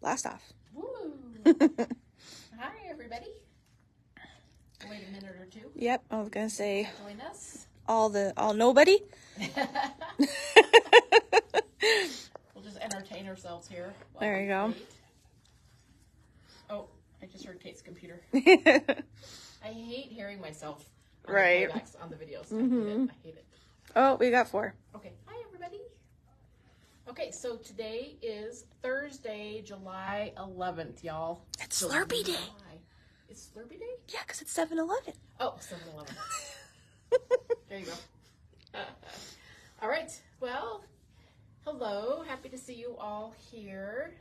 blast off. Woo. Hi, everybody. Wait a minute or two. Yep, I was gonna say Join us. all nobody. We'll just entertain ourselves here. There you go. Wait. Oh, I just heard Kate's computer. I hate hearing myself on Right. the playbacks on the videos. I hate it. Oh, we got 4. Okay. Hi, everybody. Okay, so today is Thursday, July 11th, y'all. It's Slurpee Day. July. It's Slurpee Day? Yeah, because it's 7-Eleven. Oh, 7-Eleven. There you go. All right. Well, hello. Happy to see you all here.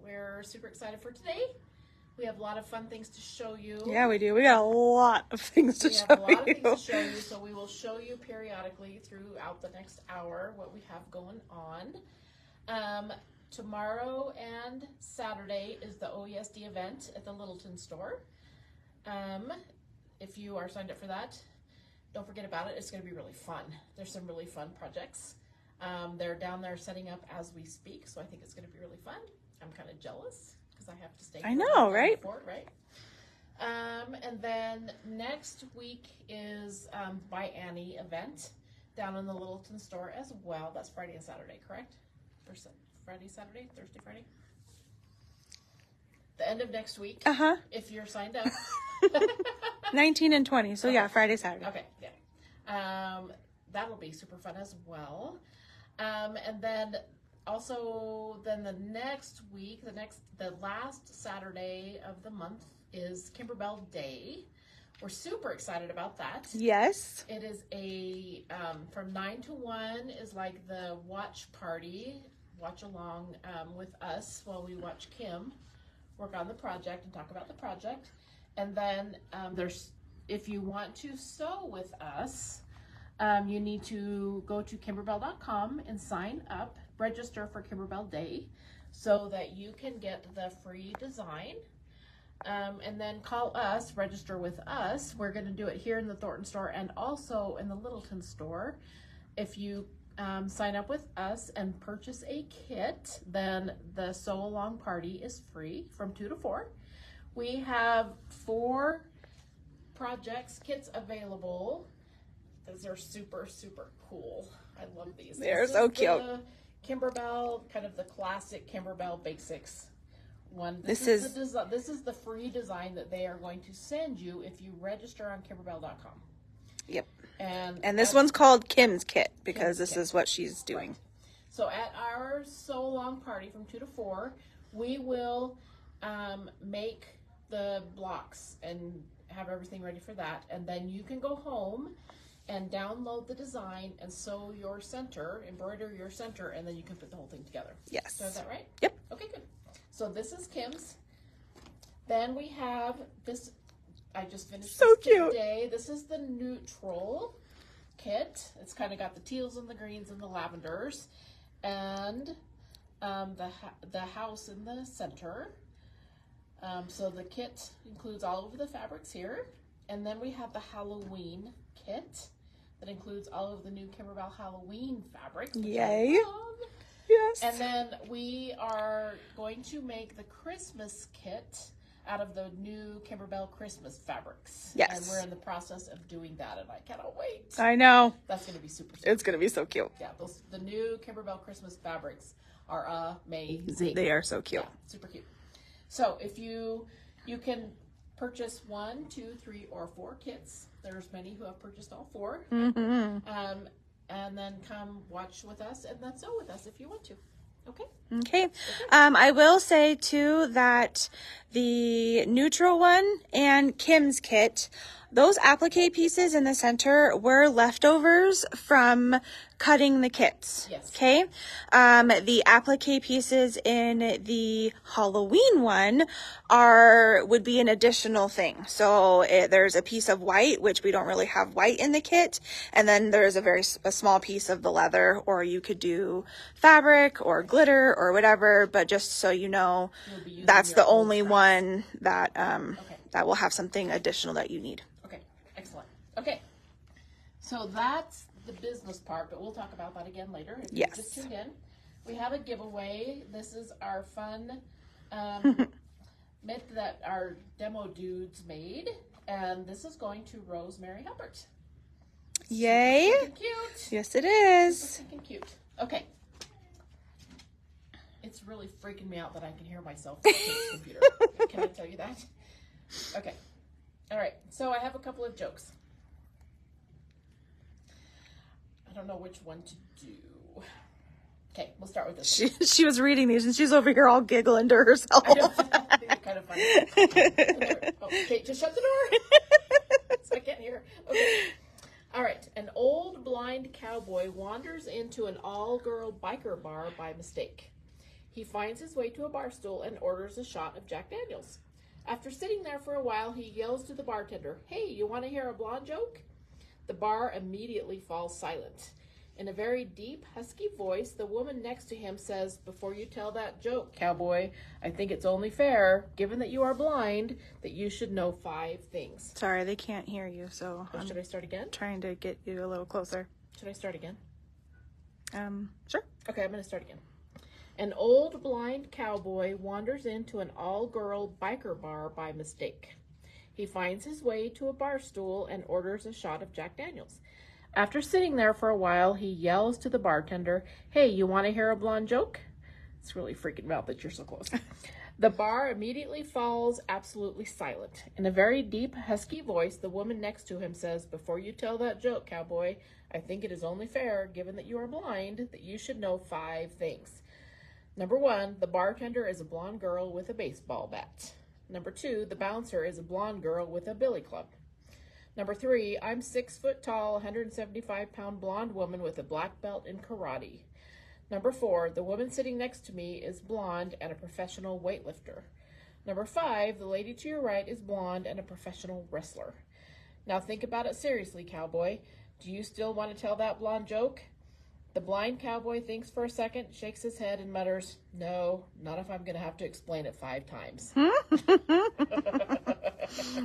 We're super excited for today. We have a lot of fun things to show you. Yeah, we do. We got a lot of things to show you. We have a lot of things to show you, so we will show you periodically throughout the next hour what we have going on. Tomorrow and Saturday is the OESD event at the Littleton store. If you are signed up for that, don't forget about it. It's going to be really fun. There's some really fun projects. They're down there setting up as we speak, so I think it's going to be really fun. I'm kind of jealous because I have to stay. I know, right? Right. And then next week is by Annie event down in the Littleton store as well. That's Friday and Saturday, correct? Or Friday, Saturday, Thursday, Friday? The end of next week. If you're signed up. 19 and 20. So yeah, Friday, Saturday. Okay, yeah. That'll be super fun as well. And then also the next week, the last Saturday of the month is Kimberbell Day. We're super excited about that. Yes. It is from 9 to 1 is like the watch party, watch along with us while we watch Kim work on the project and talk about the project. And then if you want to sew with us, you need to go to kimberbell.com and sign up, register for Kimberbell Day so that you can get the free design. And then call us, register with us. We're going to do it here in the Thornton store and also in the Littleton store. If you sign up with us and purchase a kit, then the sew along party is free from 2 to 4. We have 4 kits available. Those are super, super cool. I love these. They're so cute. Kimberbell, kind of the classic Kimberbell basics one. This is the free design that they are going to send you if you register on kimberbell.com. Yep. And this one's called Kim's Kit because this is what she's doing. Right. So at our sew along party from 2 to 4, we will make the blocks and have everything ready for that, and then you can go home and download the design and sew your center, embroider your center, and then you can put the whole thing together. Yes. So is that right? Yep. Okay, good. So this is Kim's. Then we have this. I just finished so this kit cute today. This is the neutral kit. It's kind of got the teals and the greens and the lavenders, and the house in the center. So the kit includes all of the fabrics here. And then we have the Halloween kit that includes all of the new Kimberbell Halloween fabrics. Yay. Yes. And then we are going to make the Christmas kit out of the new Kimberbell Christmas fabrics. Yes. And we're in the process of doing that, and I cannot wait. I know. That's going to be super. It's going to be so cute. Yeah, the new Kimberbell Christmas fabrics are amazing. They are so cute. Yeah, super cute. So if you can purchase 1, 2, 3, or 4 kits. There's many who have purchased all 4. And then come watch with us and then sew with us if you want to. Okay. I will say too that the neutral one and Kim's kit, those applique pieces in the center were leftovers from cutting the kits. Yes. Okay. The applique pieces in the Halloween one would be an additional thing. So there's a piece of white, which we don't really have white in the kit. And then there's a small piece of the leather, or you could do fabric or glitter or whatever. But just so you know, that's the only one that, that will have something additional that you need. Okay. Excellent. Okay. So that's the business part, but we'll talk about that again later if you just tuned in. we have a giveaway. This is our fun mitt that our demo dudes made, and this is going to Rosemary Hubbard. Yay! Super cute. Yes, it is. Super cute. Okay. It's really freaking me out that I can hear myself on the computer. Can I tell you that? Okay. All right. So I have a couple of jokes. I don't know which one to do. Okay, we'll start with this one. She was reading these and she's over here all giggling to herself. I know. I think it's kind of funny. Oh, okay, just shut the door. So I can't hear. Okay. All right. An old blind cowboy wanders into an all-girl biker bar by mistake. He finds his way to a bar stool and orders a shot of Jack Daniels. After sitting there for a while, he yells to the bartender, "Hey, you want to hear a blonde joke?" The bar immediately falls silent. In a very deep, husky voice, the woman next to him says, "Before you tell that joke, cowboy, I think it's only fair, given that you are blind, that you should know 5 things." Sorry, they can't hear you, so Oh, should I start again? trying to get you a little closer. Should I start again? Sure. Okay, I'm going to start again. An old blind cowboy wanders into an all-girl biker bar by mistake. He finds his way to a bar stool and orders a shot of Jack Daniels. After sitting there for a while, he yells to the bartender, "Hey, you want to hear a blonde joke?" It's really freaking me out that you're so close. The bar immediately falls absolutely silent. In a very deep, husky voice, the woman next to him says, "Before you tell that joke, cowboy, I think it is only fair, given that you are blind, that you should know 5 things. Number 1, the bartender is a blonde girl with a baseball bat. Number 2, the bouncer is a blonde girl with a billy club. Number 3, I'm 6 foot tall, 175-pound blonde woman with a black belt in karate. Number 4, the woman sitting next to me is blonde and a professional weightlifter. Number 5, the lady to your right is blonde and a professional wrestler. Now think about it seriously, cowboy. Do you still want to tell that blonde joke?" The blind cowboy thinks for a second, shakes his head, and mutters, "No, not if I'm going to have to explain it 5 times.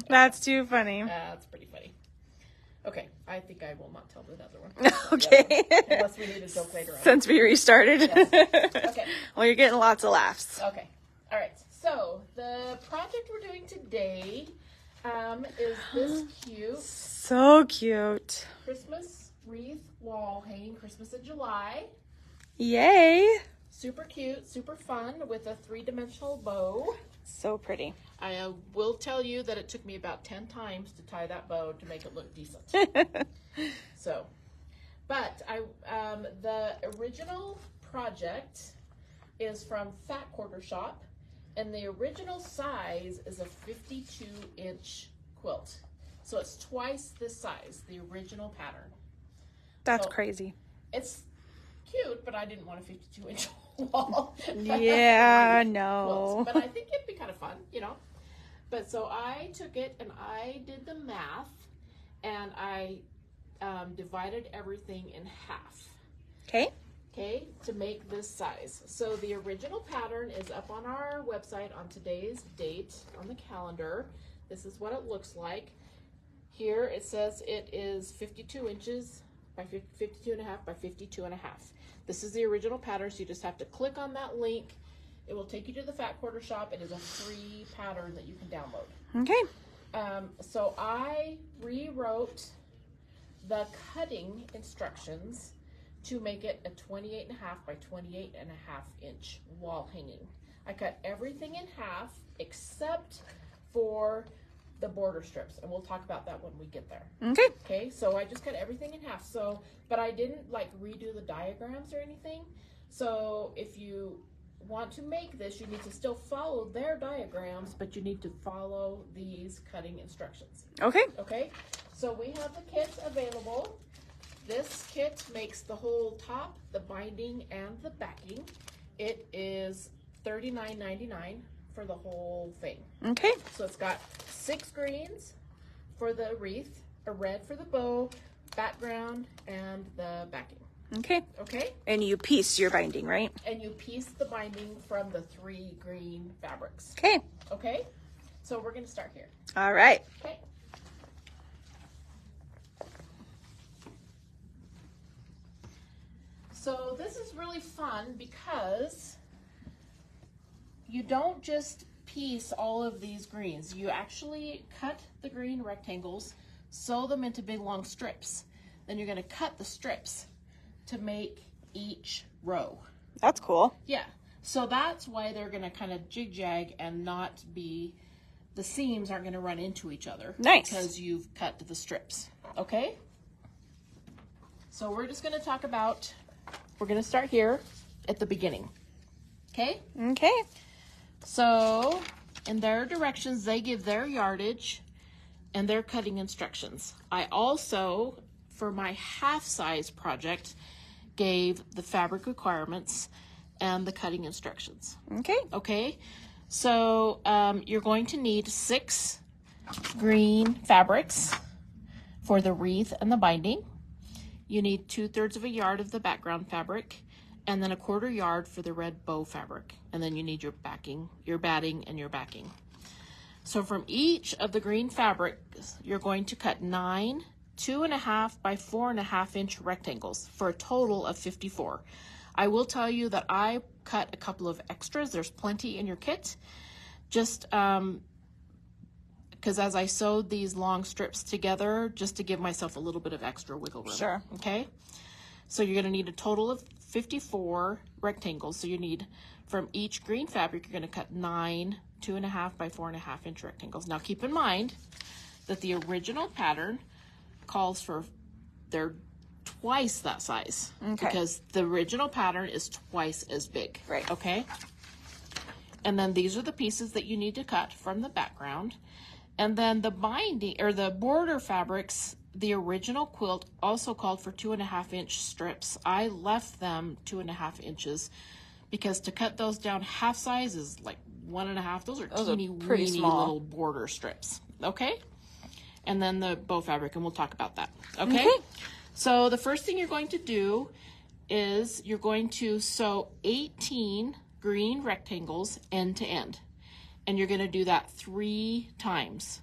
That's too funny. That's pretty funny. Okay, I think I will not tell another one. Okay. Unless we need a joke later on. Since we restarted. Yes. Okay. Well, you're getting lots of laughs. Okay. All right. So the project we're doing today is this cute So cute. Christmas wreath wall hanging, Christmas in July. Yay. Super cute, super fun with a 3-dimensional bow. So pretty. I will tell you that it took me about 10 times to tie that bow to make it look decent. So, but the original project is from Fat Quarter Shop, and the original size is a 52-inch quilt. So it's twice this size, the original pattern. That's So, crazy. It's cute, but I didn't want a 52-inch wall. Yeah, no. But I think it'd be kind of fun, you know. But so I took it and I did the math, and I divided everything in half. Okay, to make this size. So the original pattern is up on our website on today's date on the calendar. This is what it looks like. Here it says it is 52 inches by 52 and a half by 52 and a half. This is the original pattern, so you just have to click on that link. It will take you to the Fat Quarter Shop. It is a free pattern that you can download. Okay. So I rewrote the cutting instructions to make it a 28 and a half by 28 and a half inch wall hanging. I cut everything in half except for the border strips, and we'll talk about that when we get there. Okay. Okay, so I just cut everything in half. So, but I didn't like redo the diagrams or anything. So if you want to make this, you need to still follow their diagrams, but you need to follow these cutting instructions. Okay. Okay, so we have the kits available. This kit makes the whole top, the binding, and the backing. It is $39.99 for the whole thing. Okay. So it's got 6 greens for the wreath, a red for the bow, background, and the backing. Okay. Okay? And you piece your binding, right? And you piece the binding from the 3 green fabrics. Okay. Okay? So we're going to start here. All right. Okay. So this is really fun because you don't just piece all of these greens. You actually cut the green rectangles, sew them into big long strips. Then you're going to cut the strips to make each row. That's cool. Yeah. So that's why they're going to kind of jig-jag and not be, the seams aren't going to run into each other. Nice. Because you've cut the strips. Okay? So we're just going to talk about, we're going to start here at the beginning. Okay? Okay. So in their directions, they give their yardage and their cutting instructions. I also, for my half-size project, gave the fabric requirements and the cutting instructions. Okay. Okay, so you're going to need 6 green fabrics for the wreath and the binding. You need 2/3 of a yard of the background fabric, and then 1/4 yard for the red bow fabric. And then you need your backing, your batting, and your backing. So from each of the green fabrics, you're going to cut 9 2.5 by 4.5 inch rectangles for a total of 54. I will tell you that I cut a couple of extras. There's plenty in your kit. Just because as I sewed these long strips together, just to give myself a little bit of extra wiggle room. Sure. Okay. So you're going to need a total of 54 rectangles. So you need, from each green fabric, you're going to cut 9 2.5 by 4.5 inch rectangles. Now keep in mind that the original pattern calls for, they're twice that size. Okay. Because the original pattern is twice as big. Right. Okay. And then these are the pieces that you need to cut from the background. And then the binding, or the border fabrics, the original quilt also called for 2.5 inch strips. I left them 2.5 inches because to cut those down half size is like 1.5. Those are teeny pretty weeny small little border strips. Okay. And then the bow fabric, and we'll talk about that. Okay. So the first thing you're going to do is you're going to sew 18 green rectangles end to end. And you're going to do that 3 times.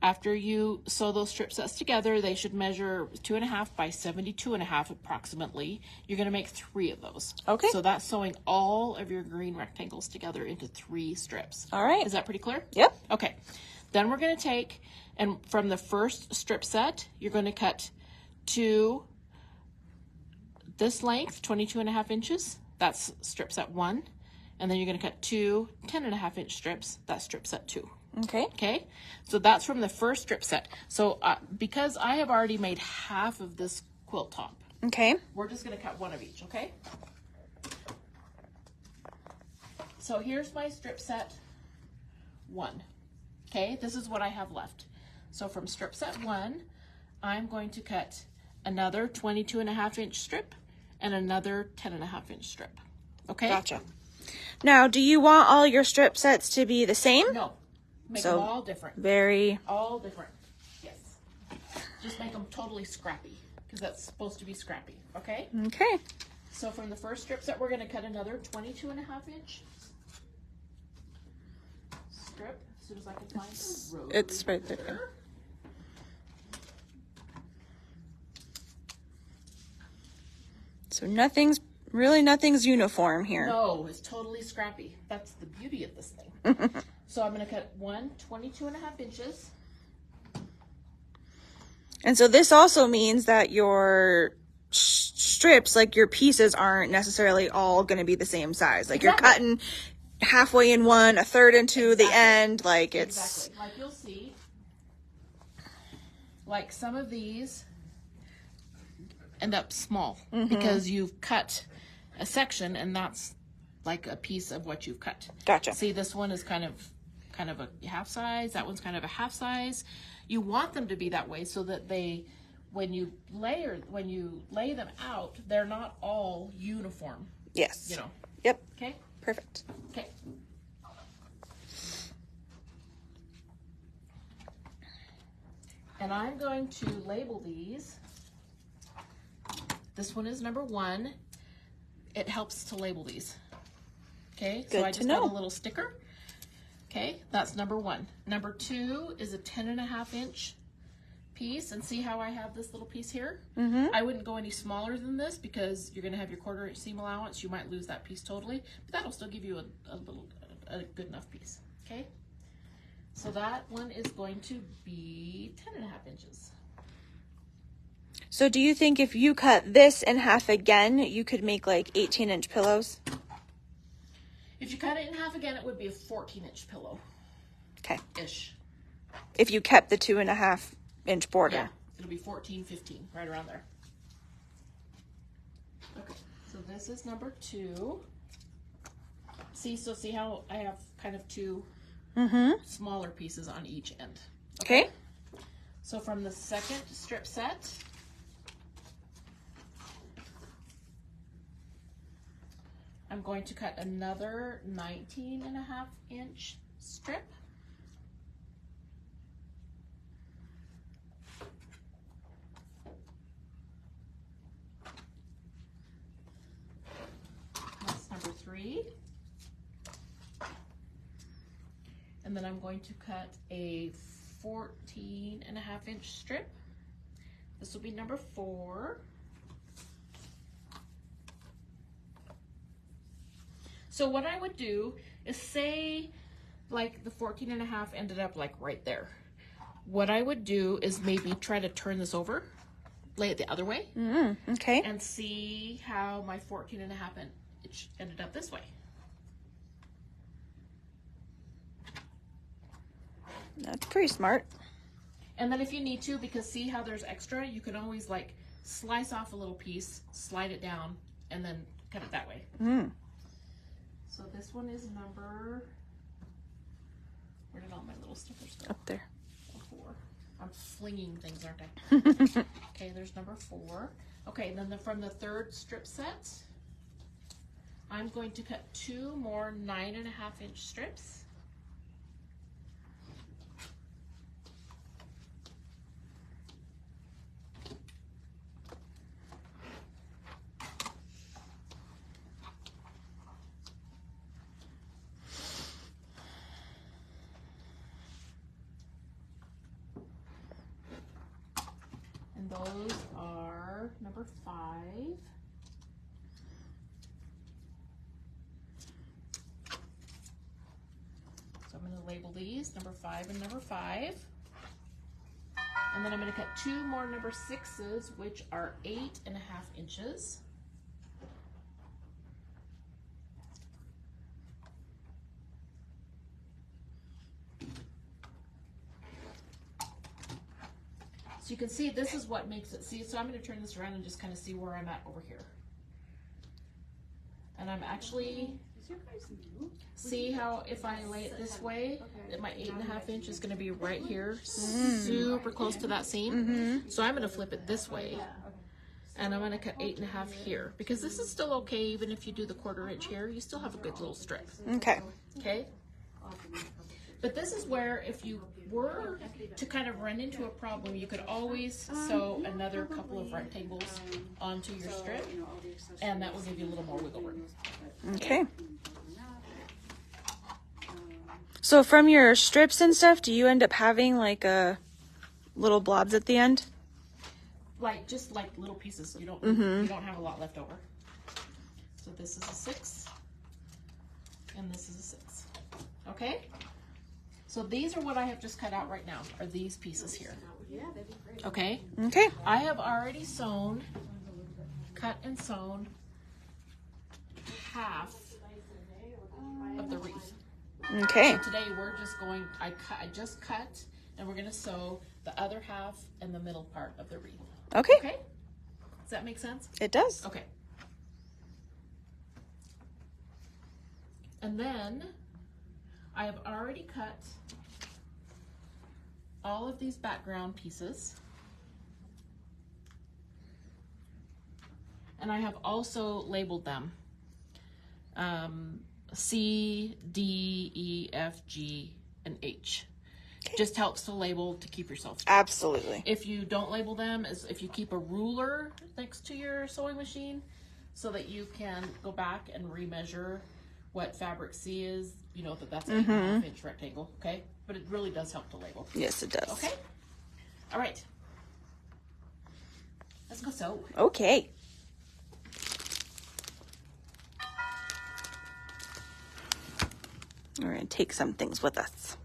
After you sew those strip sets together, they should measure 2.5 by 72.5 approximately. You're going to make 3 of those. Okay. So that's sewing all of your green rectangles together into 3 strips. All right. Is that pretty clear? Yep. Okay. Then we're going to take, and from the first strip set, you're going to cut to this length, 22.5 inches. That's strip set 1. And then you're going to cut 2 10.5 inch strips. That's strip set 2. Okay. Okay. So that's from the first strip set. So because I have already made half of this quilt top, Okay. we're just going to cut 1 of each. Okay. So here's my strip set 1. Okay. This is what I have left. So from strip set 1, I'm going to cut another 22.5 inch strip and another 10.5 inch strip. Okay. Gotcha. Now, do you want all your strip sets to be the same? No. Make So, them all different. Very. All different. Yes. Just make them totally scrappy because that's supposed to be scrappy. Okay. Okay. So from the first strip set, we're going to cut another 22.5 inch strip. As soon as I can find the road. It's right there. So nothing's uniform here. No, it's totally scrappy. That's the beauty of this thing. So I'm going to cut 22.5 inches. And so this also means that your strips, like your pieces, aren't necessarily all going to be the same size. Like Exactly. you're cutting halfway in one, a third into the end. Like it's Exactly. Like you'll see, like some of these end up small because you've cut a section and that's like a piece of what you've cut. Gotcha. See, this one is kind of a half size. That one's kind of a half size. You want them to be that way so that they, when you lay them out, they're not all uniform. Yes. You know. Yep. Okay. Perfect. Okay. And I'm going to label these. This one is number 1. It helps to label these. Okay, so I just got a little sticker. Okay, that's number 1. Number 2 is a 10.5 inch piece, and see how I have this little piece here? Mm-hmm. I wouldn't go any smaller than this because you're going to have your 1/4 inch seam allowance. You might lose that piece totally, but that'll still give you a good enough piece. Okay, so that one is going to be 10.5 inches. So do you think if you cut this in half again, you could make like 18-inch pillows? If you cut it in half again, it would be a 14-inch pillow. Okay. Ish. If you kept the 2.5-inch border. Yeah, it'll be 14, 15, right around there. Okay, so this is number 2. See how I have kind of 2 smaller pieces on each end. Okay. So from the second strip set, I'm going to cut another 19.5-inch strip. That's number 3. And then I'm going to cut a 14.5-inch strip. This will be number 4. So what I would do is say like the 14.5 ended up like right there. What I would do is maybe try to turn this over, lay it the other way, Okay. and see how my 14.5 inch ended up this way. That's pretty smart. And then if you need to, because see how there's extra, you can always like slice off a little piece, slide it down, and then cut it that way. So this one is number, where did all my little stickers go? Up there. 4. I'm flinging things, aren't I? Okay, there's number 4. Okay, then from the third strip set, I'm going to cut 2 more 9.5-inch strips. And those are number 5. So I'm going to label these number 5 and number 5. And then I'm going to cut 2 more number 6s, which are 8.5 inches. So you can see this is what makes it, see, so I'm going to turn this around and just kind of see where I'm at over here. And I'm actually, see how if I lay it this way, that my 8.5 inch is going to be right here, super close to that seam. So I'm going to flip it this way. And I'm going to cut 8.5 here, because this is still okay. Even if you do the 1/4 inch here, you still have a good little strip. Okay. Okay. But this is where if you were to kind of run into a problem, you could always sew another couple of rectangles onto your strip, and that will give you a little more wiggle room. Okay. So from your strips and stuff, do you end up having like a little blobs at the end? Like just like little pieces. You don't have a lot left over. So this is a 6, and this is a 6. Okay. So these are what I have just cut out right now, are these pieces here. Okay? Okay. I have already sewn, cut and sewn half of the wreath. Okay. So today we're just going, I just cut, and we're going to sew the other half and the middle part of the wreath. Okay. Okay? Does that make sense? It does. Okay. And then I have already cut all of these background pieces. And I have also labeled them. C, D, E, F, G, and H. Okay. Just helps to label to keep yourself straight. Absolutely. If you don't label them, is if you keep a ruler next to your sewing machine so that you can go back and remeasure what fabric C is, you know that's an 8.5 inch rectangle, okay? But it really does help to label. Yes, it does. Okay? All right. Let's go sew. Okay. We're going to take some things with us.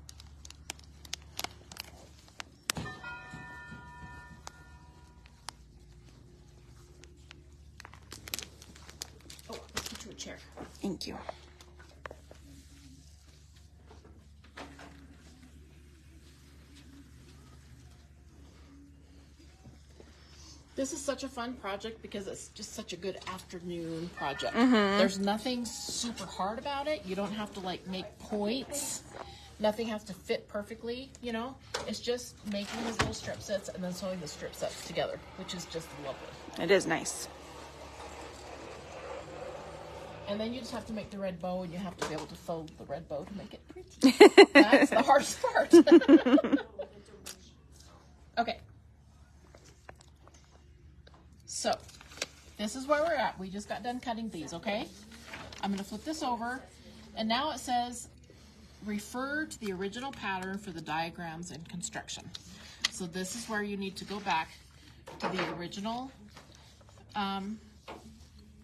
Oh, let's get you a chair. Thank you. This is such a fun project because it's just such a good afternoon project. There's nothing super hard about it. You don't have to like make points. Nothing has to fit perfectly, you know. It's just making these little strip sets and then sewing the strip sets together, which is just lovely. It is nice. And then you just have to make the red bow, and you have to be able to fold the red bow to make it pretty. That's the hardest part. Okay. So, this is where we're at. We just got done cutting these, okay? I'm going to flip this over, and now it says, refer to the original pattern for the diagrams and construction. So this is where you need to go back to the original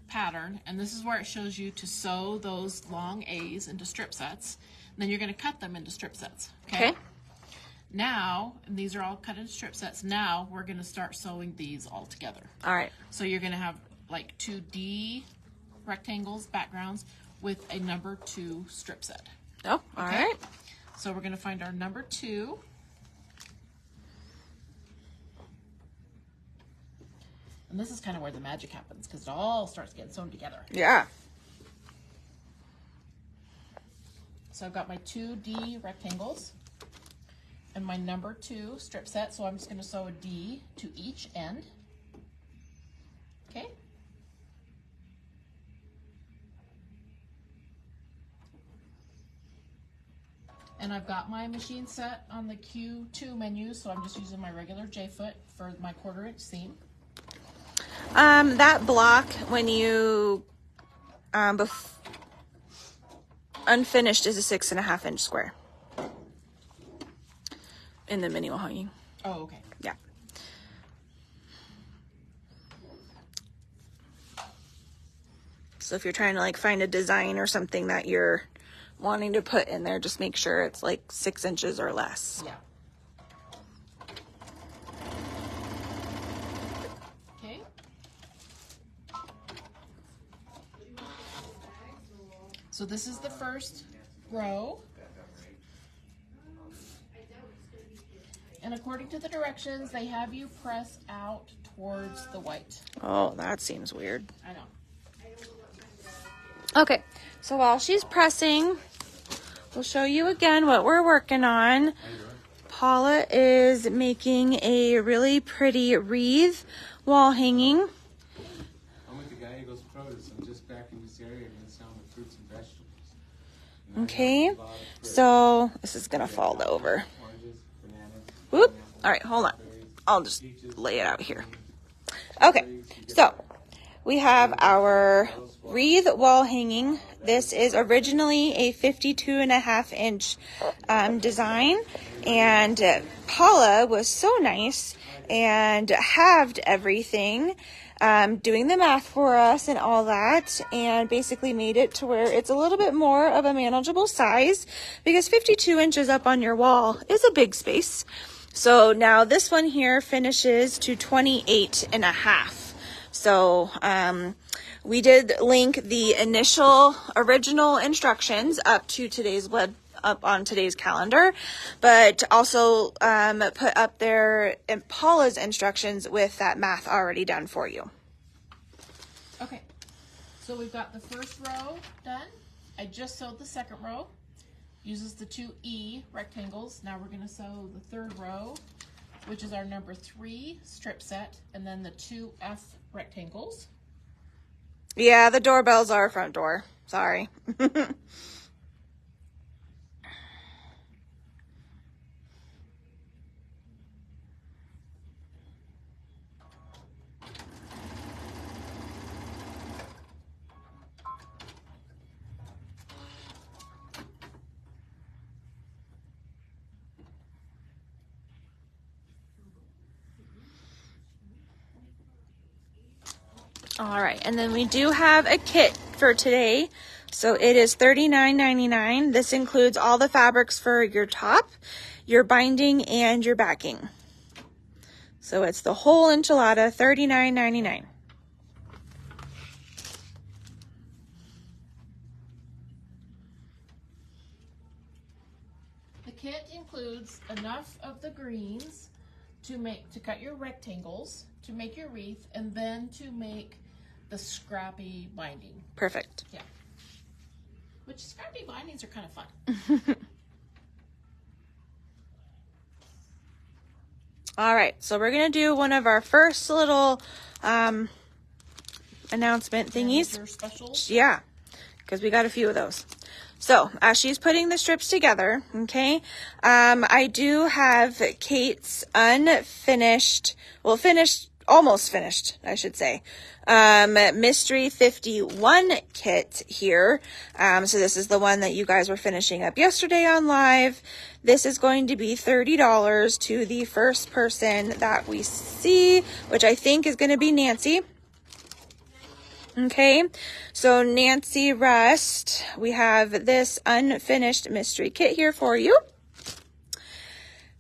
pattern, and this is where it shows you to sew those long A's into strip sets. And then you're going to cut them into strip sets, okay? Now, and these are all cut into strip sets, now we're going to start sewing these all together. All right. So you're going to have like 2D rectangles, backgrounds, with a number 2 strip set. Oh, all right. So we're going to find our number 2. And this is kind of where the magic happens because it all starts getting sewn together. Yeah. So I've got my 2D rectangles and my number 2 strip set. So I'm just going to sew a D to each end. Okay. And I've got my machine set on the Q2 menu, so I'm just using my regular J-foot for my 1/4 inch seam. That block, when you unfinished, is a 6.5 inch square in the mini Wallhanging. Oh, okay. Yeah. So if you're trying to like find a design or something that you're wanting to put in there, just make sure it's like 6 inches or less. Yeah. Okay. So this is the first row. And according to the directions, they have you press out towards the white. Oh, that seems weird. I know. Okay, so while she's pressing, we'll show you again what we're working on. Paula is making a really pretty wreath wall hanging. I'm with the guy who goes produce. I'm just back in this area and selling the fruits and vegetables. And Okay, so this is gonna fall over. Oranges, bananas. Whoop. All right, hold on. I'll just lay it out here. Okay, so we have our wreath wall hanging. This is originally a 52.5 inch design, and Paula was so nice and halved everything, doing the math for us and all that, and basically made it to where it's a little bit more of a manageable size, because 52 inches up on your wall is a big space. So now this one here finishes to 28.5. So we did link the initial original instructions up to today's up on today's calendar, but also put up there in Paula's instructions with that math already done for you. Okay, so we've got the first row done. I just sewed the second row. Uses the 2E rectangles. Now we're going to sew the third row, which is our number 3 strip set, and then the 2F rectangles. Yeah, the doorbell's our front door. Sorry. All right, and then we do have a kit for today. So it is $39.99. This includes all the fabrics for your top, your binding, and your backing. So it's the whole enchilada, $39.99. The kit includes enough of the greens to cut your rectangles, to make your wreath, and then to make the scrappy binding. Perfect. Yeah. Which scrappy bindings are kind of fun. All right, so we're gonna do one of our first little announcement thingies. Manager specials. Yeah, because we got a few of those. So as she's putting the strips together, okay, I do have Kate's unfinished, well, almost finished, I should say, Mystery 51 kit here. So this is the one that you guys were finishing up yesterday on live. This is going to be $30 to the first person that we see, which I think is going to be Nancy. Okay, so Nancy Rust, we have this unfinished mystery kit here for you.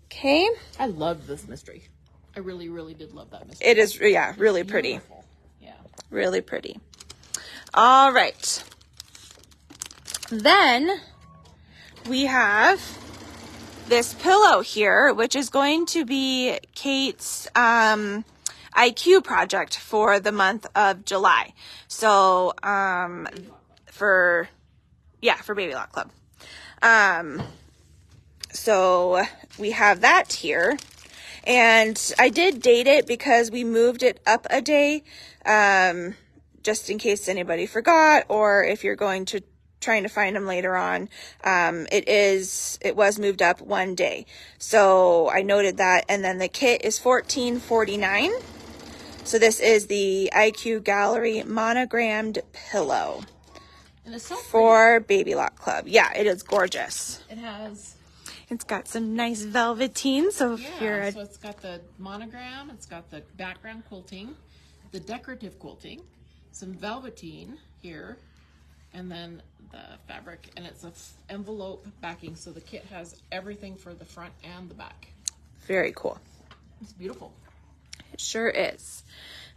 Okay. I love this mystery. I really, really did love that mystery. It is, yeah, really pretty. Beautiful. Yeah. Really pretty. All right. Then we have this pillow here, which is going to be Kate's IQ project for the month of July. So, for Baby Lock Club. So we have that here, and I did date it because we moved it up a day, just in case anybody forgot, or if you're trying to find them later on. It was moved up one day. So I noted that, and then the kit is $14.49. So this is the IQ Gallery monogrammed pillow. And it's so for Baby Lock Club. Yeah, it is gorgeous. It's got some nice velveteen. So so it's got the monogram, it's got the background quilting, the decorative quilting, some velveteen here, and then the fabric, and it's a envelope backing, so the kit has everything for the front and the back. Very cool. It's beautiful. It sure is.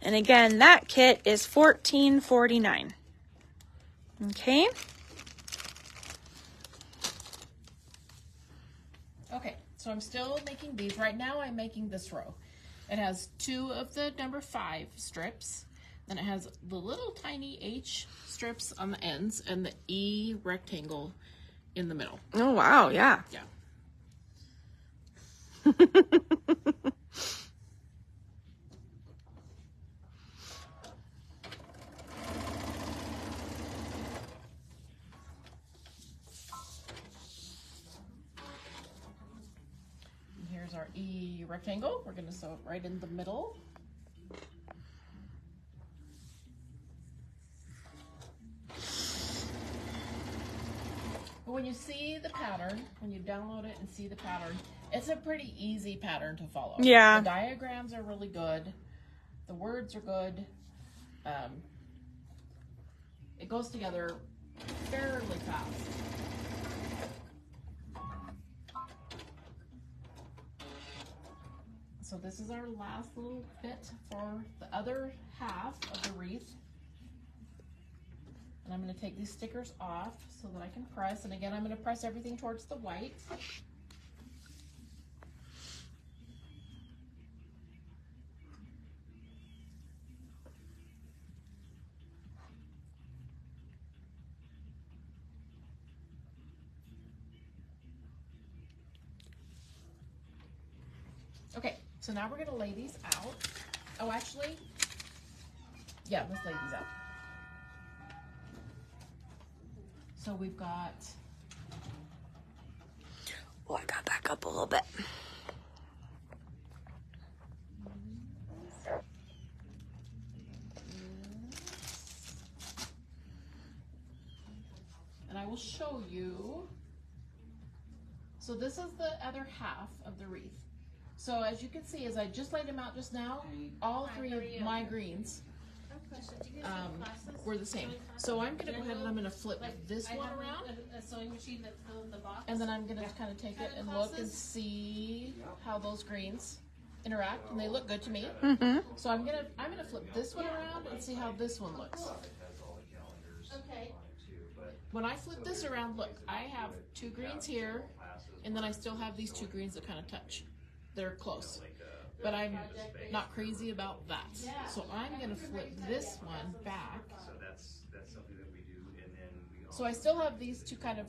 And again, that kit is $14.49. Okay. Okay, so I'm still making these. Right now I'm making this row. It has 2 of the number 5 strips. Then it has the little tiny H strips on the ends and the E rectangle in the middle. Oh, wow. Yeah. Yeah. Here's our E rectangle. We're going to sew it right in the middle. But when you see the pattern, when you download it and see the pattern, it's a pretty easy pattern to follow. Yeah. The diagrams are really good. The words are good. It goes together fairly fast. So this is our last little bit for the other half of the wreath. And I'm going to take these stickers off so that I can press. And again, I'm going to press everything towards the white. Okay, so now we're going to lay these out. Oh, actually, yeah, let's lay these out. So we've got... Oh, I got back up a little bit. And I will show you. So this is the other half of the wreath. So as you can see, as I just laid them out just now, all 3 of my greens were the same. So I'm going to go ahead and I'm going to flip this one around. A sewing machine that filled the box. And then I'm going to kind of take it and look and see how those greens interact, and they look good to me. So I'm gonna flip this one around and see how this one looks. Okay. When I flip this around, look, I have two greens here, and then I still have these two greens that kind of touch. They're close, but I'm not crazy about that. So I'm gonna flip this one back. So I still have these two kind of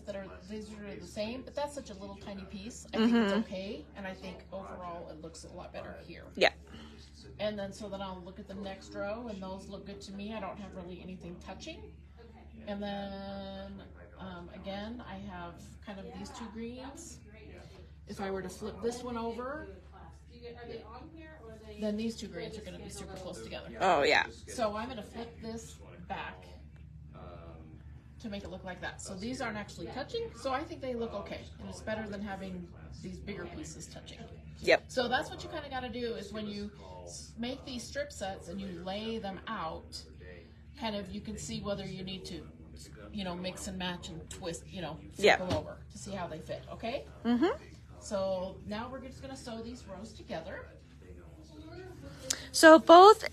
these are the same, but that's such a little tiny piece. I think it's okay, and I think overall it looks a lot better here. Yeah. And then so then I'll look at the next row, and those look good to me. I don't have really anything touching. And then again, I have kind of these two greens. If I were to flip this one over, then these two greens are going to be super close together. Oh yeah. So I'm going to flip this back to make it look like that. So these aren't actually touching, so I think they look okay. And it's better than having these bigger pieces touching. Yep. So that's what you kind of got to do is when you make these strip sets and you lay them out, kind of you can see whether you need to, mix and match and twist, circle over to see how they fit, okay? So now we're just going to sew these rows together. So both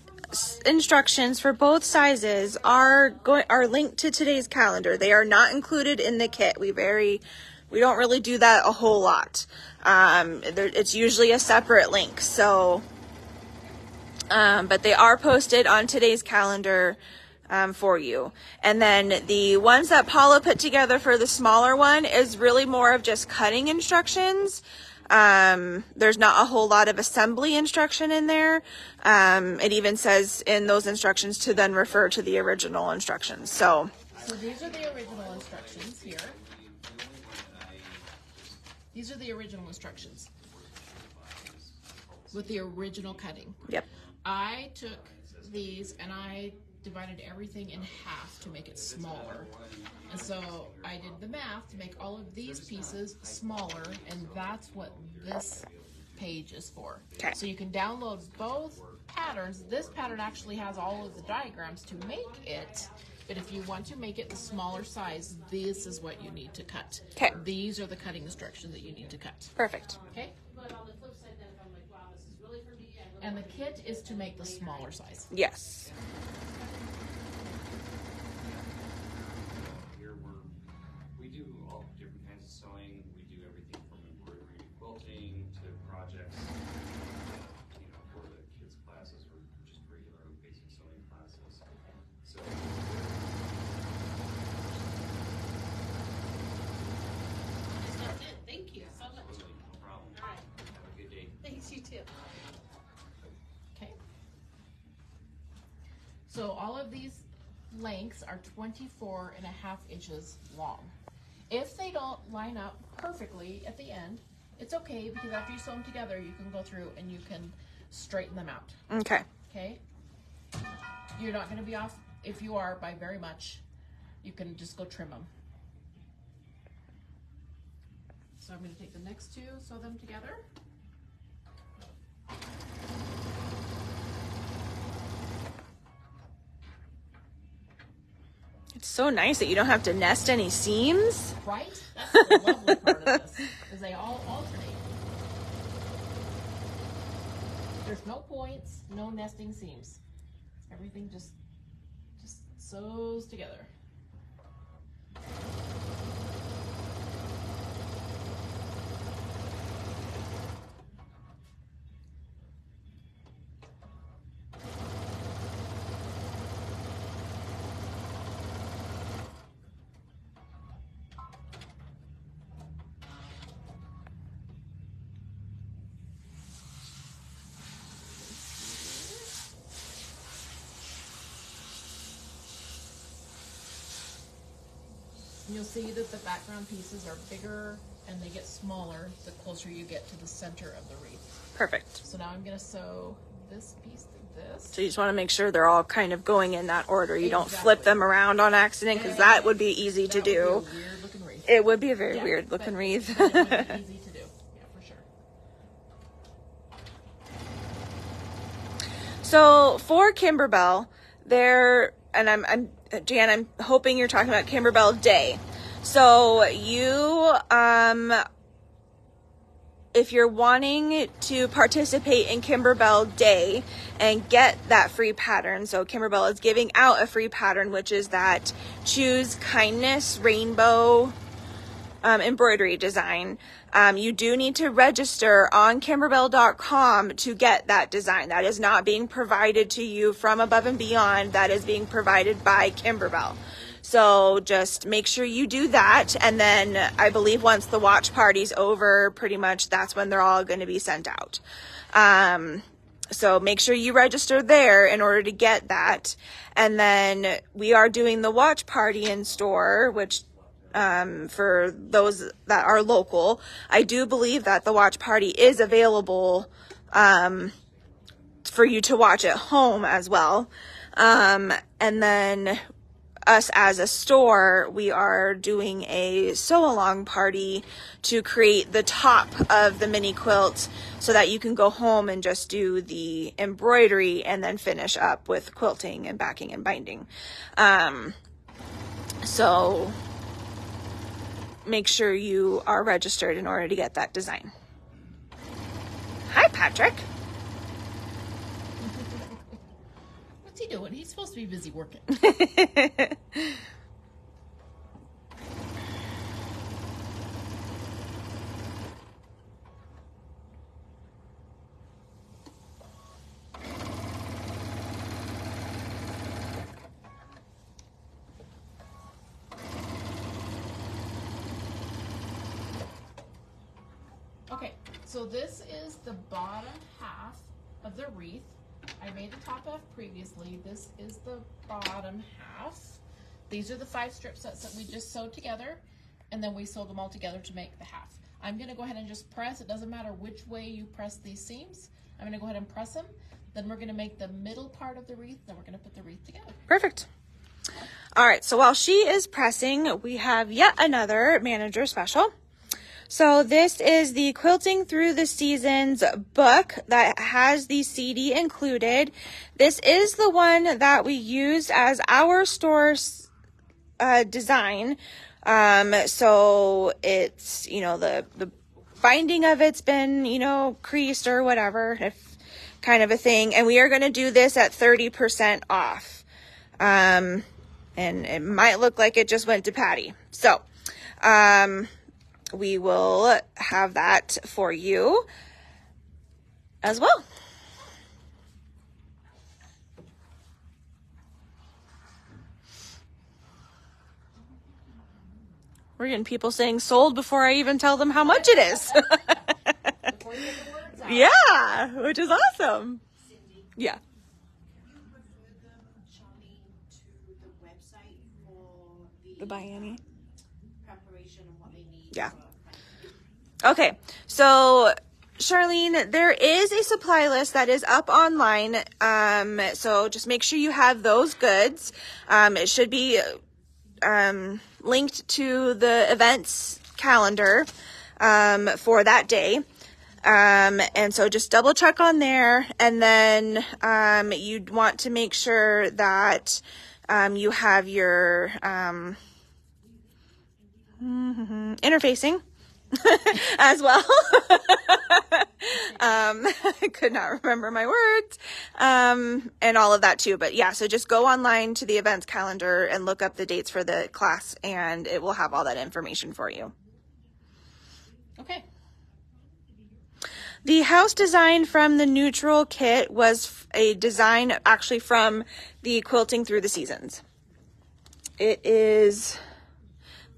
instructions for both sizes are linked to today's calendar. They are not included in the kit. We don't really do that a whole lot. It's usually a separate link. So, but they are posted on today's calendar for you. And then the ones that Paula put together for the smaller one is really more of just cutting instructions. There's not a whole lot of assembly instruction in there. It even says in those instructions to then refer to the original instructions. So these are the original instructions here. These are the original instructions with the original cutting. Yep. I took these and I divided everything in half to make it smaller. And so I did the math to make all of these pieces smaller, and that's what this page is for. Okay. So you can download both patterns. This pattern actually has all of the diagrams to make it, but if you want to make it the smaller size, this is what you need to cut. Okay. These are the cutting instructions that you need to cut. Perfect. Okay? But on the flip side, then if I'm like, wow, this is really for me. And the kit is to make the smaller size. Yes. We do all different kinds of sewing. We do everything from embroidery to quilting to projects, for the kids' classes or just regular basic sewing classes. So. That's it. Thank you so much. No problem. All right. Have a good day. Thanks, you too. Okay. So all of these lengths are 24.5 inches long. If they don't line up perfectly at the end, it's okay, because after you sew them together, you can go through and you can straighten them out. Okay. Okay? You're not going to be off. If you are by very much, you can just go trim them. So I'm going to take the next two, sew them together. It's so nice that you don't have to nest any seams. Right? That's the lovely part of this, is they all alternate. There's no points, no nesting seams. Everything just sews together. You'll see that the background pieces are bigger and they get smaller the closer you get to the center of the wreath. Perfect. So now I'm going to sew this piece to this. So you just want to make sure they're all kind of going in that order. You don't flip them around on accident, because that would be easy to do. That would be a weird looking wreath. It would be a very weird looking wreath. But it would be easy to do. Yeah, for sure. So for Kimberbell, and I'm Jan, I'm hoping you're talking about Kimberbell Day. So you, if you're wanting to participate in Kimberbell Day and get that free pattern, so Kimberbell is giving out a free pattern, which is that Choose Kindness rainbow embroidery design. You do need to register on kimberbell.com to get that design. That is not being provided to you from Above and Beyond. That is being provided by Kimberbell. So just make sure you do that. And then I believe once the watch party's over, pretty much that's when they're all going to be sent out. So make sure you register there in order to get that. And then we are doing the watch party in store, which for those that are local, I do believe that the watch party is available for you to watch at home as well. And then us as a store, we are doing a sew-along party to create the top of the mini quilt so that you can go home and just do the embroidery and then finish up with quilting and backing and binding. So make sure you are registered in order to get that design. Hi, Patrick. What's he doing? He's supposed to be busy working. Okay, so this is the bottom half of the wreath. I made the top half previously. This is the bottom half. These are the 5 strip sets that we just sewed together, and then we sewed them all together to make the half. I'm gonna go ahead and just press. It doesn't matter which way you press these seams. I'm gonna go ahead and press them. Then we're gonna make the middle part of the wreath, then we're gonna put the wreath together. Perfect. All right, so while she is pressing, we have yet another manager special. So this is the Quilting Through the Seasons book that has the CD included. This is the one that we used as our store's design. So it's, you know, the binding of it's been, you know, creased or whatever, if kind of a thing. And we are going to do this at 30% off. And it might look like it just went to Patty. So, we will have that for you as well. We're getting people saying sold before I even tell them how much it is. Before you get the words out. Yeah, which is awesome. Cindy, Yeah. can you refer them, Charlene, to the website for The Biennial. preparation and what they need? Yeah. for- Okay, so Charlene, there is a supply list that is up online. So just make sure you have those goods. It should be linked to the events calendar for that day. And so just double check on there. And then you'd want to make sure that you have your interfacing as well. I could not remember my words, and all of that too. But yeah, so just go online to the events calendar and look up the dates for the class, and it will have all that information for you. Okay. The house design from the neutral kit was a design actually from the Quilting Through the Seasons. It is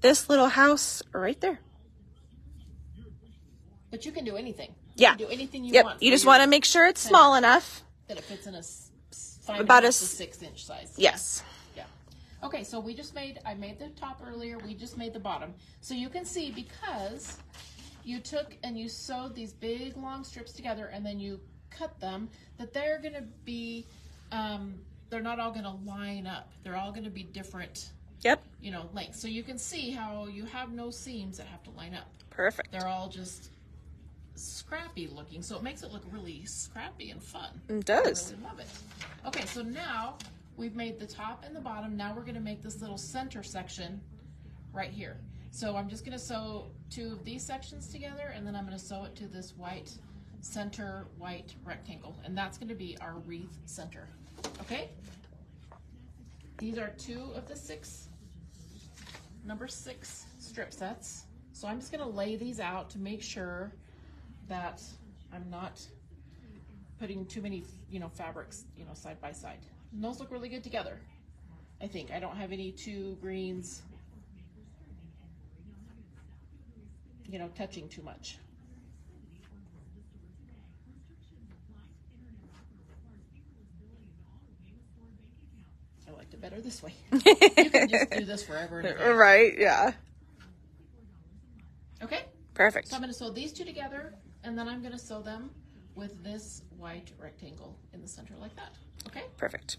this little house right there. But you can do anything. Yeah. You can do anything you Yep. want. You for just your want to make sure it's small enough. that it fits in a 5 About a to 6-inch size. Yes. Yeah. Okay, so I made the top earlier, we just made the bottom. So you can see, because you took and you sewed these big long strips together and then you cut them, that they're gonna be, they're not all gonna line up. They're all gonna be different, Yep. you know, lengths. So you can see how you have no seams that have to line up. Perfect. They're all just scrappy looking, so it makes it look really scrappy and fun. It does. I really love it. Okay, so now we've made the top and the bottom. Now we're gonna make this little center section right here. So I'm just gonna sew 2 of these sections together, and then I'm gonna sew it to this white center white rectangle, and that's gonna be our wreath center, okay? These are 2 of the 6, number 6 strip sets. So I'm just gonna lay these out to make sure that I'm not putting too many, fabrics, side by side. And those look really good together, I think. I don't have any 2 greens, touching too much. I liked it better this way. You can just do this forever and ever. Right, yeah. Okay? Perfect. So I'm going to sew these 2 together, and then I'm going to sew them with this white rectangle in the center like that. Okay? Perfect.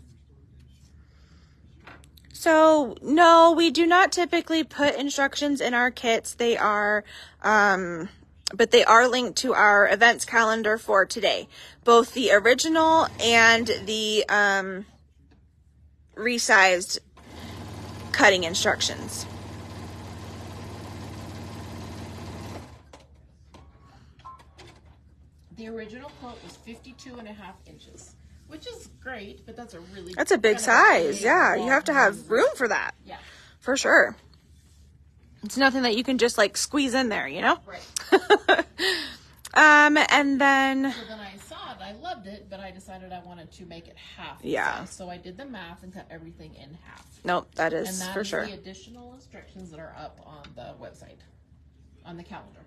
So, no, we do not typically put instructions in our kits. They are, but they are linked to our events calendar for today. Both the original and the resized cutting instructions. The original quote was 52.5 inches, which is great, but that's That's a big size. Yeah, you have to have room for that. Yeah. For sure. It's nothing that you can just like squeeze in there, Right. And then So then I saw it, I loved it, but I decided I wanted to make it half the Yeah. size. So I did the math and cut everything in half. nope, that And is that for is sure. the additional instructions that are up on the website, on the calendar.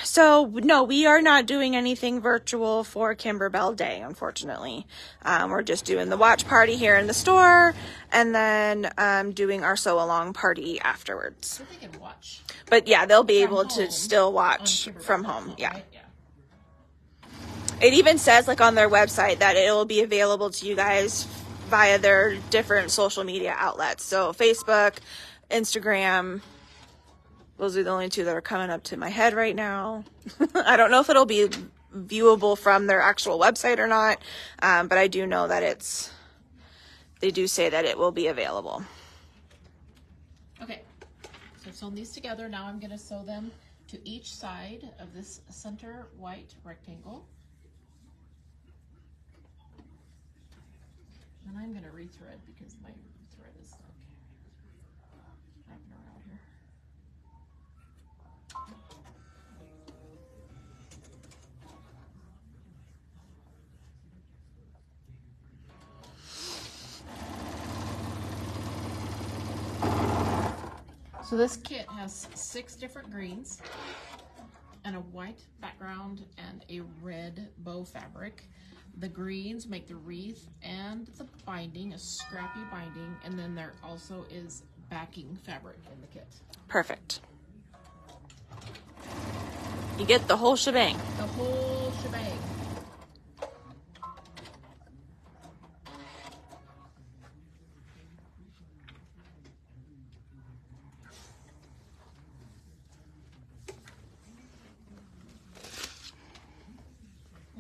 So no, we are not doing anything virtual for Kimberbell Day, unfortunately. We're just doing the watch party here in the store and then, doing our sew along party afterwards. So they can watch. But yeah, they'll be From able to home still on watch from Kimberbell.com, home. Yeah. right? Yeah. It even says like on their website that it will be available to you guys via their different social media outlets. So Facebook, Instagram, those are the only 2 that are coming up to my head right now. I don't know if it'll be viewable from their actual website or not, but I do know that they do say that it will be available. Okay, so I've sewn these together. Now I'm going to sew them to each side of this center white rectangle. And I'm going to rethread because my thread is wrapping around here. So this kit has 6 different greens and a white background and a red bow fabric. The greens make the wreath and the binding, a scrappy binding, and then there also is backing fabric in the kit. Perfect. You get the whole shebang. The whole shebang.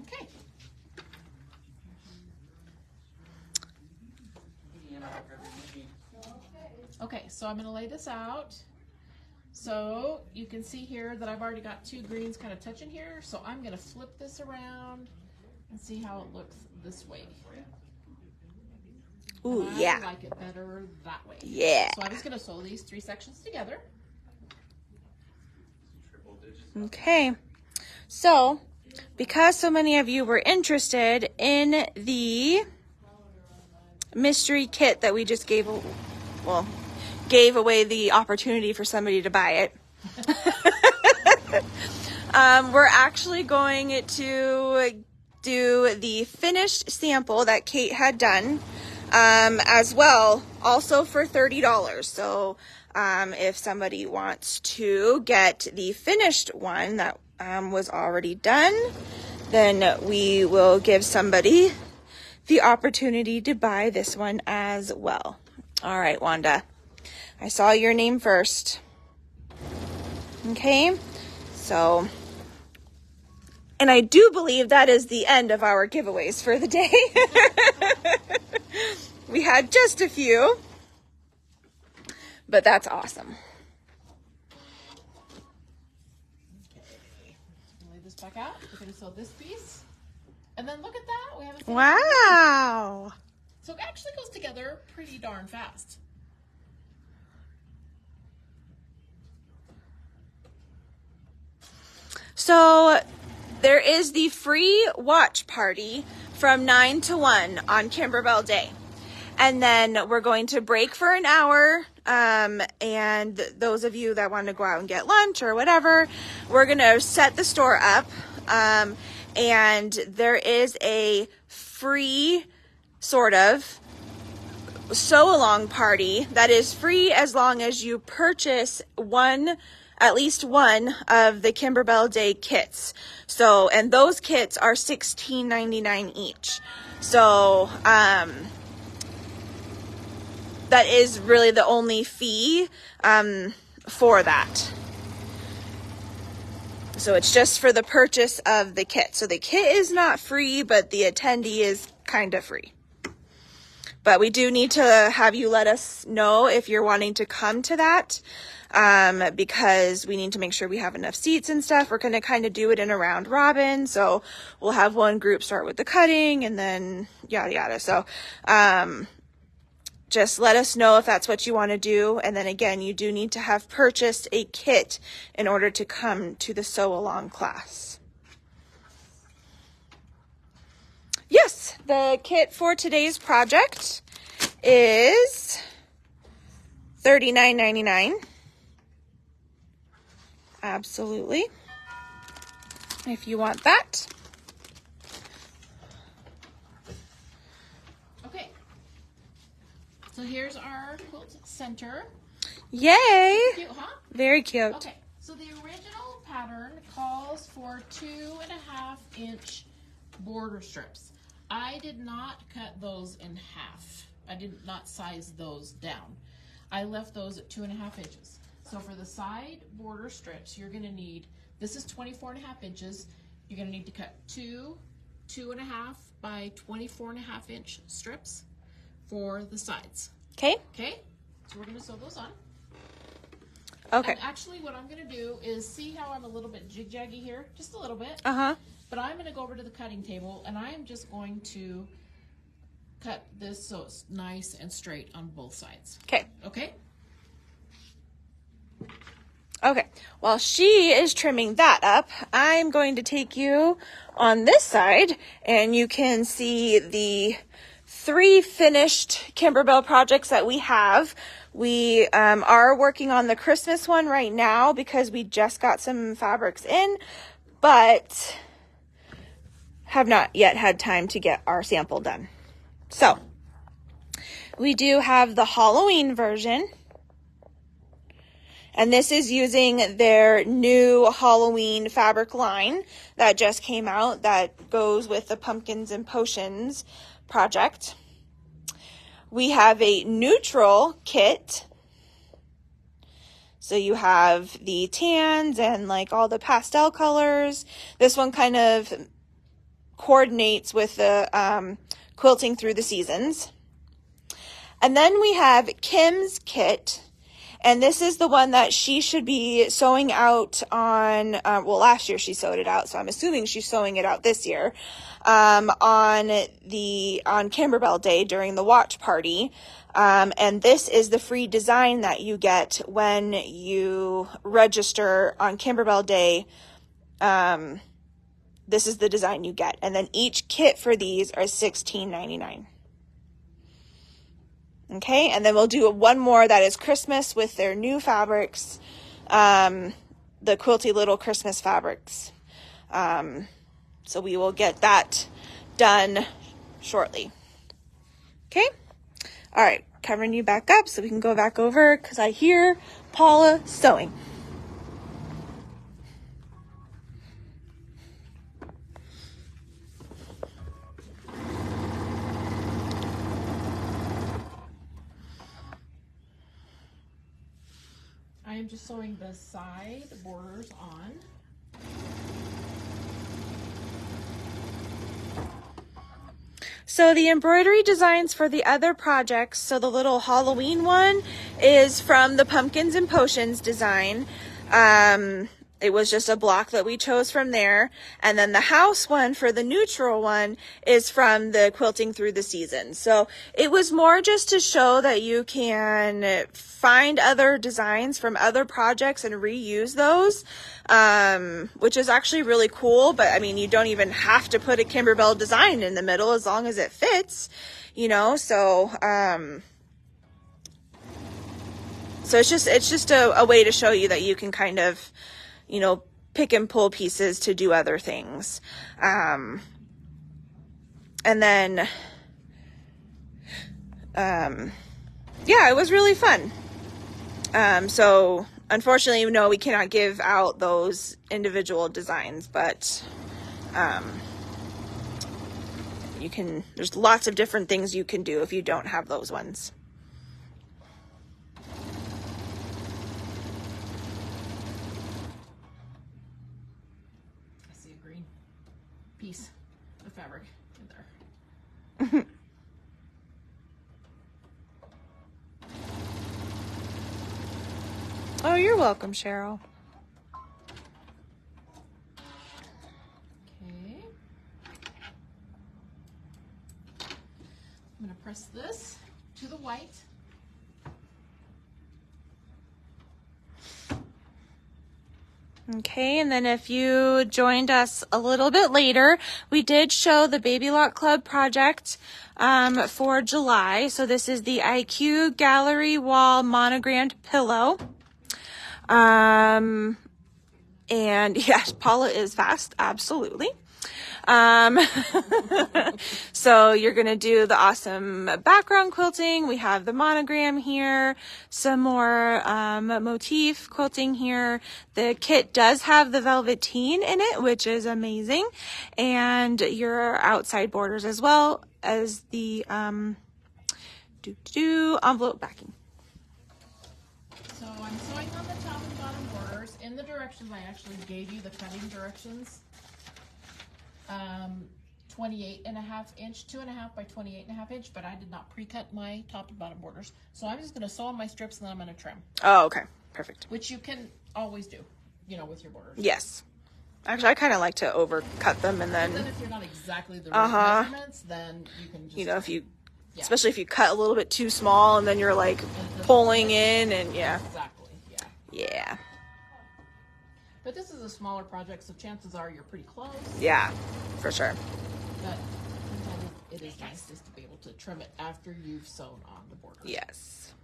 Okay. Okay, so I'm going to lay this out. So you can see here that I've already got 2 greens kind of touching here. So I'm going to flip this around and see how it looks this way. Ooh, I yeah. like it better that way. Yeah. So I'm just going to sew these 3 sections together. Okay. So, because so many of you were interested in the mystery kit that we just gave away the opportunity for somebody to buy it. We're actually going to do the finished sample that Kate had done as well, also for $30. So if somebody wants to get the finished one that was already done, then we will give somebody the opportunity to buy this one as well. All right, Wanda, I saw your name first. Okay, so And I do believe that is the end of our giveaways for the day. We had just a few, but that's awesome. Okay, lay this back out. We're going to sew this piece. And then look at that. We have a Wow. So it actually goes together pretty darn fast. So there is the free watch party from 9 to 1 on Kimberbell Day. And then we're going to break for an hour. And those of you that want to go out and get lunch or whatever, we're going to set the store up. And there is a free sort of sew along party that is free as long as you purchase at least one of the Kimberbell Day kits. So, and those kits are $16.99 each. So, that is really the only fee for that. So it's just for the purchase of the kit. So the kit is not free, but the attendee is kind of free. But we do need to have you let us know if you're wanting to come to that, because we need to make sure we have enough seats and stuff. We're going to kind of do it in a round robin. So we'll have one group start with the cutting and then yada yada. So just let us know if that's what you want to do. And then again, you do need to have purchased a kit in order to come to the sew along class. Yes, the kit for today's project is $39.99. Absolutely. If you want that. Okay. So here's our quilt center. Yay! Cute, huh? Very cute. Okay. So the original pattern calls for 2.5 inch border strips. I did not cut those in half. I did not size those down. I left those at 2.5 inches. So for the side border strips, you're gonna need, this is 24.5 inches. You're gonna need to cut 2.5 by 24.5 inch strips for the sides. Okay. Okay? So we're gonna sew those on. Okay. And actually what I'm gonna do is, see how I'm a little bit jig-jaggy here? Just a little bit. Uh-huh. But I'm going to go over to the cutting table and I am just going to cut this so it's nice and straight on both sides. Okay. Okay? Okay. While she is trimming that up, I'm going to take you on this side and you can see the 3 finished Kimberbell projects that we have. We are working on the Christmas one right now because we just got some fabrics in, but have not yet had time to get our sample done. So we do have the Halloween version, and this is using their new Halloween fabric line that just came out that goes with the Pumpkins and Potions project. We have a neutral kit. So you have the tans and like all the pastel colors. This one kind of coordinates with the quilting through the seasons. And then we have Kim's kit, and this is the one that she should be sewing out on, well, last year she sewed it out, so I'm assuming she's sewing it out this year, on Kimberbell Day during the watch party. And this is the free design that you get when you register on Kimberbell Day. This is the design you get. And then each kit for these are $16.99. Okay, and then we'll do one more that is Christmas with their new fabrics, the quilty little Christmas fabrics. So we will get that done shortly. Okay, all right, covering you back up so we can go back over because I hear Paula sewing. I am just sewing the side borders on. So the embroidery designs for the other projects, so the little Halloween one is from the Pumpkins and Potions design. It was just a block that we chose from there. And then the house one for the neutral one is from the Quilting Through the Seasons. So it was more just to show that you can find other designs from other projects and reuse those, which is actually really cool. But I mean, you don't even have to put a Kimberbell design in the middle as long as it fits, you know, so it's just a way to show you that you can kind of, you know, pick and pull pieces to do other things. And then, yeah, it was really fun. So unfortunately, no, we cannot give out those individual designs, but, there's lots of different things you can do if you don't have those ones. Piece of fabric in there. Oh, you're welcome, Cheryl. Okay. I'm going to press this to the white. Okay, and then if you joined us a little bit later, we did show the Baby Lock Club project for July. So this is the IQ Gallery Wall Monogrammed Pillow. And yes, Paula is fast, absolutely. So you're going to do the awesome background quilting. We have the monogram here, some more motif quilting here. The kit does have the velveteen in it, which is amazing. And your outside borders as well as the envelope backing. So I'm sewing on the top and bottom borders. In the directions, I actually gave you the cutting directions. 28.5 inch, 2.5 by 28.5 inch, but I did not pre-cut my top and bottom borders. So I'm just going to sew on my strips and then I'm going to trim. Oh, okay. Perfect. Which you can always do, you know, with your borders. Yes. Actually, I kind of like to overcut them and then if you're not exactly the right measurements, then you can just... You know, if you, especially if you cut a little bit too small and then you're like pulling in and yeah. Exactly, yeah. Yeah. But this is a smaller project, so chances are you're pretty close. Yeah, for sure. But sometimes it is nice just to be able to trim it after you've sewn on the border. Yes.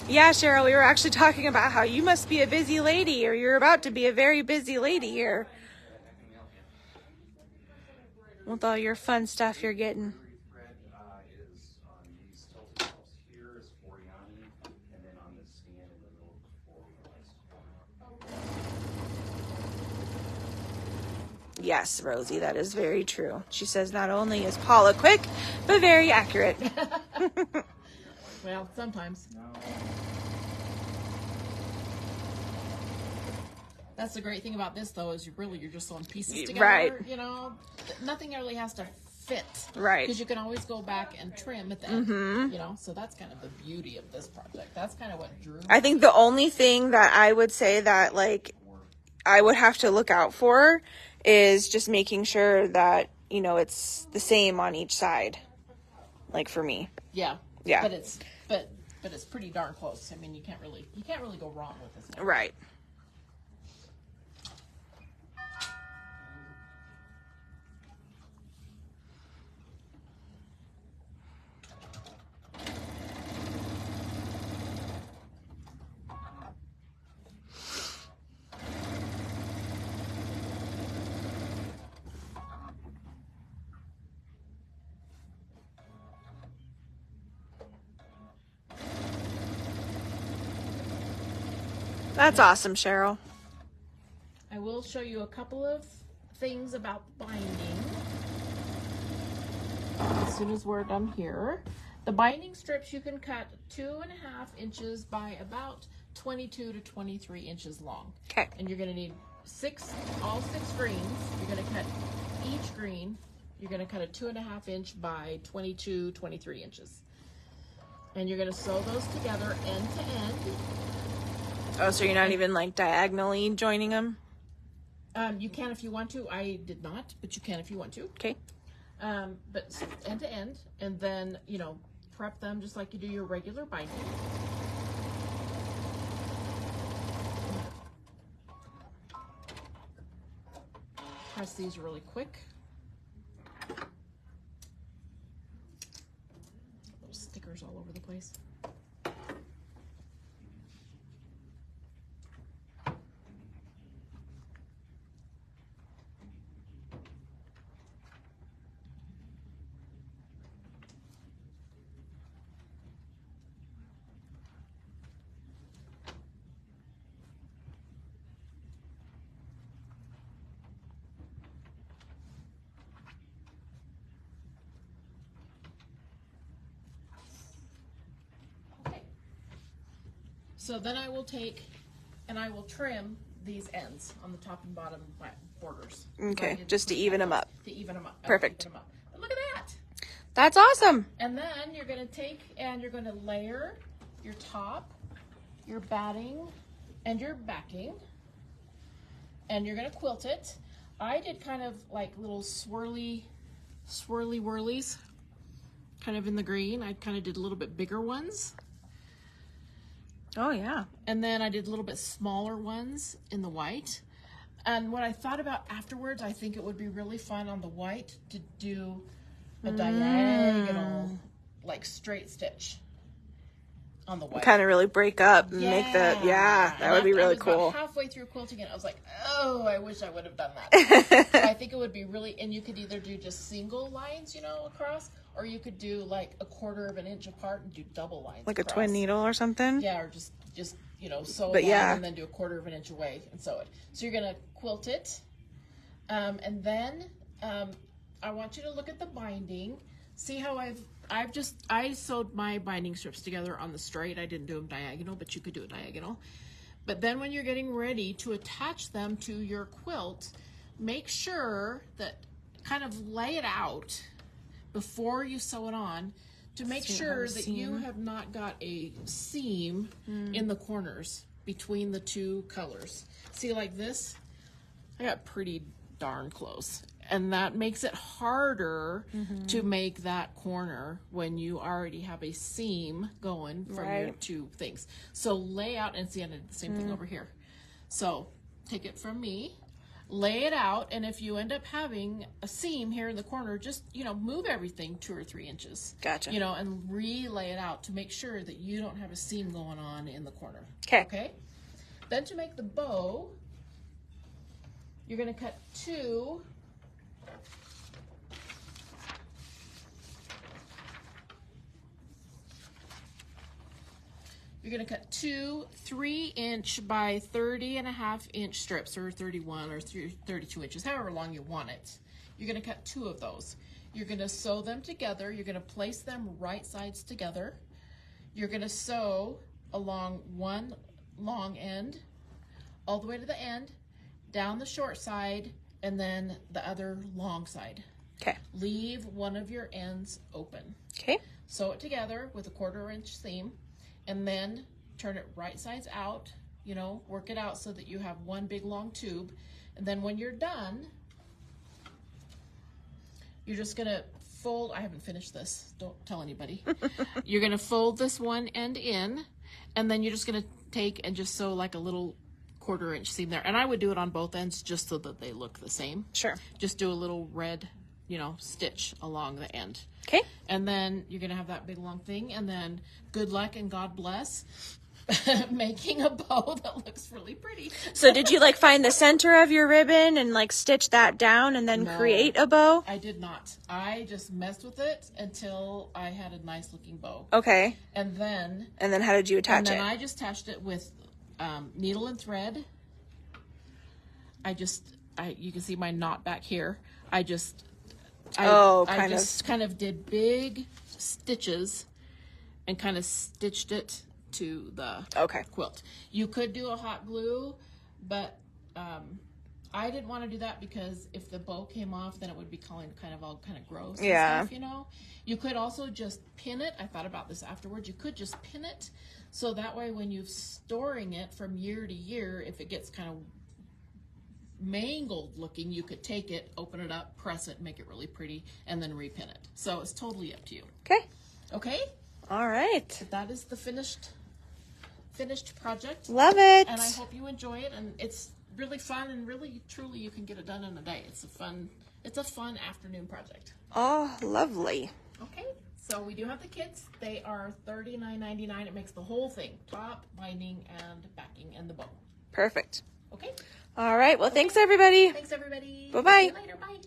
Yeah, Cheryl, we were actually talking about how you must be a busy lady, or you're about to be a very busy lady here. With all your fun stuff you're getting. Yes, Rosie, that is very true. She says not only is Paula quick, but very accurate. Well, sometimes. That's the great thing about this, though, is you're just sewing pieces together. Right. You know, nothing really has to fit. Right. Because you can always go back and trim at the end. You know, so that's kind of the beauty of this project. That's kind of what drew me. I think the only thing that I would say that, like, I would have to look out for is just making sure that, you know, it's the same on each side. Like for me. Yeah. Yeah. But it's pretty darn close. I mean, you can't really go wrong with this one. Right. That's awesome, Cheryl. I will show you a couple of things about binding as soon as we're done here. The binding strips you can cut 2.5 inches by about 22 to 23 inches long. Okay. And you're going to need all six greens. You're going to cut each green You're going to cut a 2.5 inch by 22, 23 inches. And you're going to sew those together end to end. Oh, so you're not even like diagonally joining them? You can if you want to. I did not, but you can if you want to. Okay. But end to end, and then, you know, prep them just like you do your regular binding. Press these really quick. Little stickers all over the place. So then I will take and I will trim these ends on the top and bottom borders. Okay, just to even them up. To even them up. Perfect. Even them up. But look at that. That's awesome. And then you're going to take and you're going to layer your top, your batting, and your backing. And you're going to quilt it. I did kind of like little swirly whirlies kind of in the green. I kind of did a little bit bigger ones. Oh, yeah. And then I did a little bit smaller ones in the white. And what I thought about afterwards, I think it would be really fun on the white to do a diagonal, like straight stitch on the white. Kind of really break up and make the, that would be really cool. I was about halfway through quilting it, I was like, oh, I wish I would have done that. So I think it would be really, and you could either do just single lines, you know, across, or you could do like 1/4 inch apart and do double lines. Like across. a twin needle or something? Yeah, or just you know, sew But a line yeah. and then do 1/4 inch away and sew it. So you're gonna quilt it, and then I want you to look at the binding. See how I sewed my binding strips together on the straight. I didn't do them diagonal, but you could do it diagonal. But then when you're getting ready to attach them to your quilt, make sure that kind of lay it out before you sew it on to make sure that you have not got a seam in the corners between the two colors. See, like this, I got pretty darn close. And that makes it harder to make that corner when you already have a seam going from your two things. So lay out, and see, I did the same thing over here. So take it from me, lay it out, and if you end up having a seam here in the corner, just, you know, move everything 2 or 3 inches. Gotcha. You know, and relay it out to make sure that you don't have a seam going on in the corner. Okay. Then to make the bow, you're going to cut 2 You're going to cut 2 3-inch by 30.5 inch strips, or 31 or 32 inches, however long you want it. You're going to cut 2 of those. You're going to sew them together. You're going to place them right sides together. You're going to sew along one long end, all the way to the end, down the short side, and then the other long side. Okay. Leave one of your ends open. Okay. Sew it together with a 1/4 inch seam, and then turn it right sides out, you know, work it out so that you have one big long tube. And then when you're done, you're just gonna fold, I haven't finished this, don't tell anybody. You're gonna fold this one end in, and then you're just gonna take and just sew like a little 1/4 inch seam there. And I would do it on both ends just so that they look the same. Sure. Just do a little red, you know, stitch along the end. Okay. And then you're gonna have that big long thing, and then good luck and God bless making a bow that looks really pretty. So did you like find the center of your ribbon and like stitch that down and then create a bow? I did not. I just messed with it until I had a nice looking bow. Okay. And then how did you attach it? I just attached it with needle and thread. You can see my knot back here. I just kind of did big stitches and kind of stitched it to the quilt. You could do a hot glue, but I didn't want to do that because if the bow came off, then it would be kind of gross. Yeah. And stuff, you know. You could also just pin it. I thought about this afterwards. You could just pin it, so that way when you're storing it from year to year, if it gets kind of mangled looking, you could take it, open it up, press it, make it really pretty, and then repin it. So it's totally up to you. Okay. Okay. All right. That is the finished project. Love it. And I hope you enjoy it. And it's really fun, and really, truly, you can get it done in a day. It's a fun afternoon project. Oh, lovely. Okay, so we do have the kits. They are $39.99. It makes the whole thing: top, binding, and backing, and the bow. Perfect. Okay. All right. Well, thanks everybody. Thanks, everybody. Bye-bye. See you later. Bye.